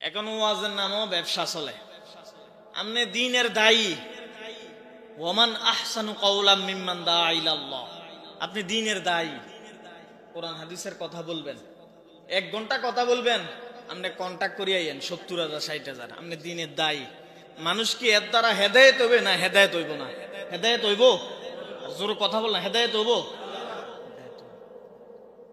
এখন ওয়াজের নামও ব্যবসা চলে। আপনি দ্বীনের দায়ী, ওয়ামান আহসানু কাওলাম মিম্মান দাআ ইলাল্লাহ। আপনি দ্বীনের দায়ী, কোরআন হাদিসের কথা বলবেন, 1 ঘন্টা কথা বলবেন, আপনি কন্টাক্ট করিয়াইয়েন 70,000 60,000। আপনি দ্বীনের দায়ী। মানুষ কি এর দ্বারা হেদায়েত হইবে না হেদায়েত হইব না? হেদায়েত হইব। জোর কথা বল না, হেদায়েত হইব।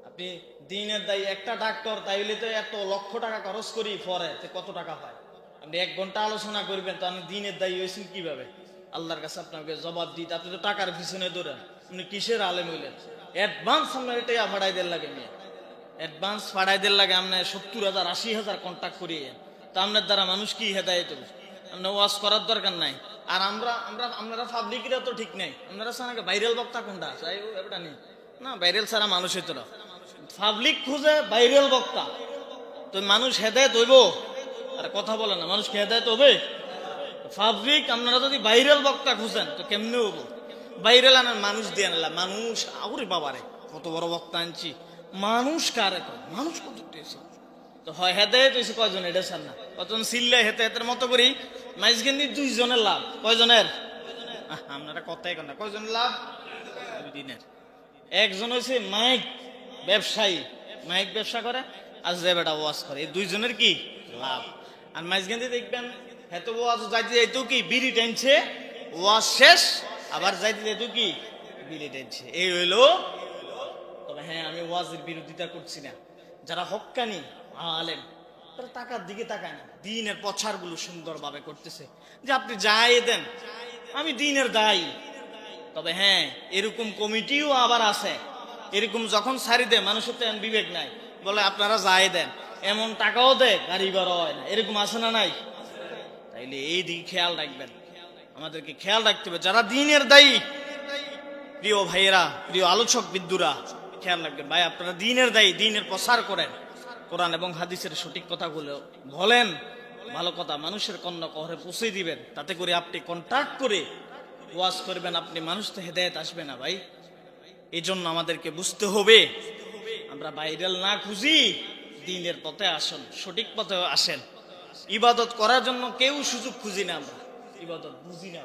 আপনি দ্বীনের দায়ী। একটা ডাক্তার তাইলে তো এত লক্ষ টাকা খরচ করি পরে কত টাকা পায়? আপনি 1 ঘন্টা আলোচনা করবেন, তো আপনি দ্বীনের দায়ী হয়েছেন কিভাবে? আল্লাহর কাছে আপনাকে জবাব দিতে। আপনি তো টাকার পিছনে দৌড়ান, আপনি কিসের আলেম হইলেন? অ্যাডভান্স আপনার এটা ফাড়াই দেন লাগে, মেয়ে অ্যাডভান্স ফাড়াই দেন লাগে। আপনি 70,000 80,000 কন্ট্যাক্ট করিয়ে, তা আপনার দ্বারা মানুষ কি হেদায়েত হবে? আপনার ওয়াজ করার দরকার নাই। আর আপনারা পাবলিকেরা তো ঠিক নেই। আপনারা সানাকে ভাইরাল বক্তা কোনটা চাই ওটা নেই না, ভাইরাল ছাড়া মানুষ হইতো না। পাবলিক খুঁজে ভাইরাল বক্তা, তো মানুষ হেদায়েত হইব? আর কথা বলে না, মানুষ কি হেদায়েত হবে? পাবলিক আপনারা যদি ভাইরাল বক্তা খুঁজেন তো কেমনে হবো? ভাইরাল আনার মানুষ দিয়ে আনলা, মানুষ আউরে বাবারে কত বড় বক্তা আনছি, মানুষ কারে মানুষ কত তো হয় হেদায়েত হয়েছে কয়জন? এটা সার না কতজন সিল্লে হেদায়েতের মতো করি মাইজগেন্দি 2 জনের লাভ। কয়জনের? আপনারা কথাই কন না, কয়জনের লাভ? 2 দিনের। একজন হয়েছে মাইক ব্যবসায়ী, মাইক ব্যবসা করে, আর যে বেটা ওয়াজ করে, এই 2 জনের কি লাভ? আর মাইজগেন্দি দেখবেন হেতো ওয়াজ যাইতে যাইতেও কি বিড়ি টানছে, ওয়াজ শেষ আবার যাইতে যাইতেও কি বিড়ি টানছে। এই হইলো। তবে হ্যাঁ, আমি ওয়াজের বিরোধিতা করছি না। যারা হক্কানি আলেম তারা টাকার দিকে তাকায় না, দ্বীনের প্রচারগুলো সুন্দরভাবে করতেছে, যে আপনি যাই দেন, আমি দ্বীনের দায়ী। তবে হ্যাঁ, এরকম কমিটিও আবার আছে, এরকম যখন ছাড়ি দেয় মানুষের তো বিবেক নাই, বলে আপনারা যাই দেন, এমন টাকাও দেয় গাড়ি ভাড়া হয় না, এরকম আছে না নাই? তাইলে এই দিকে খেয়াল রাখবেন, আমাদেরকে খেয়াল রাখতে হবে। যারা দ্বীনের দায়ী, প্রিয় ভাইয়েরা, প্রিয় আলোচক বিদ্যুরা, খেয়াল রাখবেন ভাই, আপনারা দ্বীনের দায়ী, দ্বীনের প্রচার করেন, কোরআন এবং হাদিসের সঠিক কথাগুলো বলেন, ভালো কথা মানুষের কর্ণ কহরে পৌঁছে দিবেন। তাতে করে আপনি কন্ট্যাক্ট করে ওয়াজ করবেন, আপনি মানুষ তো হেদায়েত আসবে না ভাই। এই জন্য আমাদেরকে বুঝতে হবে, আমরা ভাইরাল না খুঁজি, দ্বীনের পথে আসেন, সঠিক পথে আসেন। ইবাদত করার জন্য কেউ সুযোগ খুঁজি না, আমরা ইবাদত বুঝি না।